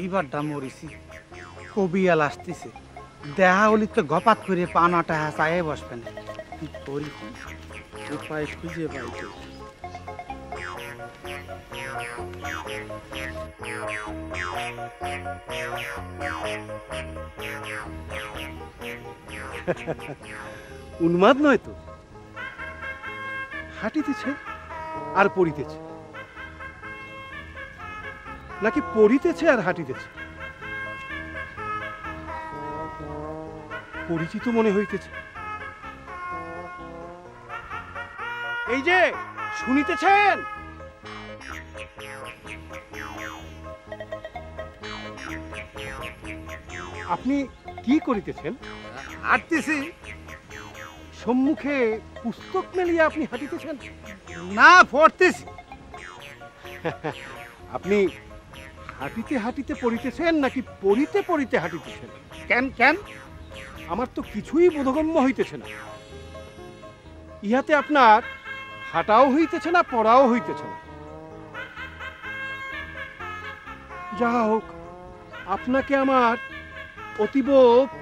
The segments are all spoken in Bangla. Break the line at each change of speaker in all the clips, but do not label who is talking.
এবারটা মরিছি, কবিয়াল আসতেছে, দেহা হলি তো গপাত করে পানাটা চায়ে বসবে না। কি করি, উপায় খুঁজে পাইতে।
উন্মাদ নয় তো, হাঁটিতেছে আর পড়িতেছে, নাকি পড়িতেছে আর হাঁটিতেছে? পরিচিত মনে হইতেছে। এই যে শুনিতেছেন, আপনি কি করিতেছেন?
হাঁটতেছি।
সম্মুখে পুস্তক মেলিয়া আপনি হাঁটিতেছেন?
না, পড়তেছি।
আপনি হাঁটিতে হাঁটিতে পড়িতেছেন নাকি পড়িতে পড়িতে হাঁটিতেছেন?
কেন কেন?
আমার তো কিছুই বোধগম্য হইতেছে না। ইহাতে আপনার হাঁটাও হইতেছে না, পড়াও হইতেছে না। যা হোক, আপনাকে আমার অতীব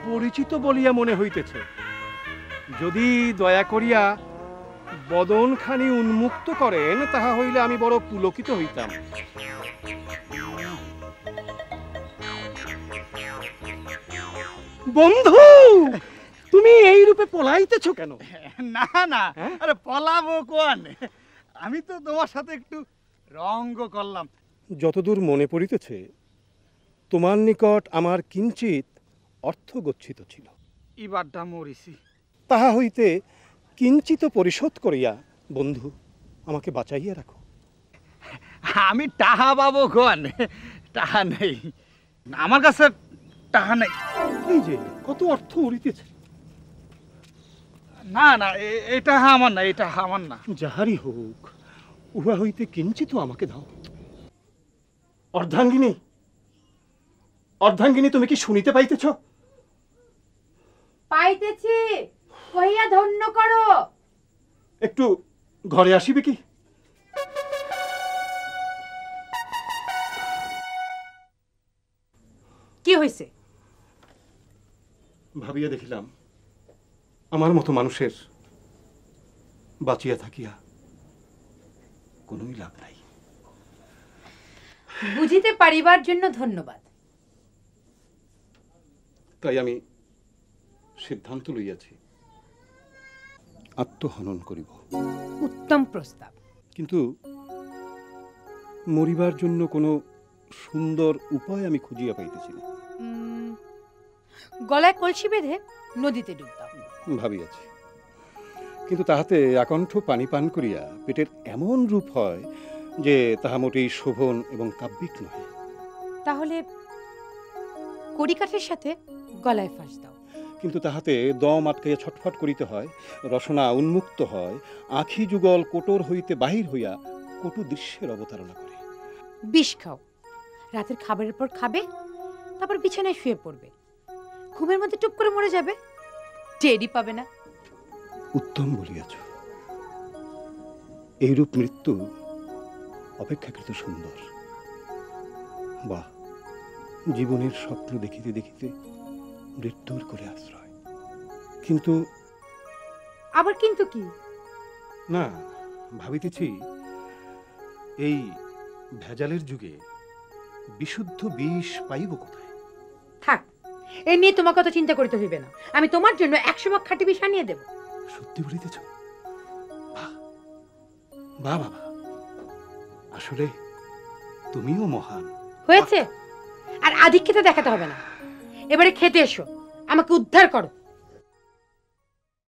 পরিচিত বলিয়া মনে হইতেছে। যদি দয়া করিয়া বদনখানি উন্মুক্ত করেন, তাহা হইলে আমি বড় পুলকিত হইতাম। বন্ধু, তুমি এই রূপে পলাইতেছ কেন?
না না, আরে পলাবো কোন, আমি তো তোমার সাথে একটু রঙ্গ করলাম।
যতদূর মনে পড়িতেছে, তোমার নিকট আমার কিঞ্চিত অর্থ গচ্ছিত ছিল।
এবারটা মরিছি।
তাহা হইতে কিঞ্চিত পরিশোধ করিয়া বন্ধু আমাকে বাঁচাইয়া রাখো।
আমি টাহা পাবো কোন, টাহা নেই আমার কাছে, টাহা নেই।
এই যে কত অর্থ উড়িতেছে।
না না, এটা আমার না, এটা আমার না।
যাহারই হোক, উহা হইতে কিঞ্চিত আমাকে দাও। অর্ধাঙ্গিনী, অর্ধাঙ্গিনী, তুমি কি শুনিতে পাইতেছ?
পাইতেছি, কইয়া ধন্য করো।
একটু ঘরে আসিবে কি?
কি হইছে?
ভাবিয়া দেখিলাম, আমার মতো মানুষের বাঁচিয়া থাকিয়া কোনোই লাভ নাই।
বুঝিতে পারিবার জন্য ধন্যবাদ।
তাই আমি সিদ্ধান্ত লইয়াছি, আত্মহনন করিব।
উত্তম প্রস্তাব।
কিন্তু মরিবার জন্য কোনো সুন্দর উপায় আমি খুঁজিয়া পাইতেছি না।
গলায় কলসি বেঁধে নদীতে ডুব দাও।
ভাবিয়াছি, কিন্তু তাহাতে আকণ্ঠ পানি পান করিয়া পেটের এমন রূপ হয় যে তাহা মোটেই শোভন এবং কাব্যিক নয়।
তাহলে কড়িকাঠের সাথে গলায় ফাঁস দাও।
কিন্তু তাহাতে দম আটকাইয়া ছটফট করিতে হয়, রসনা উন্মুক্ত হয়, আখি যুগল কোটর হইতে বাহির হইয়া কটু দৃশ্যের অবতারণা করে।
বিষ খাও, রাতের খাবারের পর খাবে, তারপর বিছানায় শুয়ে পড়বে, ঘুমের মধ্যে টুপ করে মরে যাবে, টেরই পাবে না।
উত্তম বলিয়াছ। এইরূপ মৃত্যু অপেক্ষাকৃত সুন্দর। বাহ, জীবনের স্বপ্ন দেখিতে দেখিতে মৃত্যুর করে আশ্রয়। কিন্তু
আবার কিন্তু কি?
না, ভাবিতেছি এই ভেজালের যুগে বিশুদ্ধ বিষ পাইব কোথায়?
থাক, এ নিয়ে তোমাকে অত চিন্তা করতে হইবে না। আমি তোমার জন্য 100 ভাগ খাঁটি বিষ আনিয়ে দেব।
সত্যি বলিতেছ? বাহ বাবা, আসলে তুমিও মহান।
হয়েছে, আর আধিক্যতা দেখাতে হবে না। এবারে খেতে এসো, আমাকে উদ্ধার করো।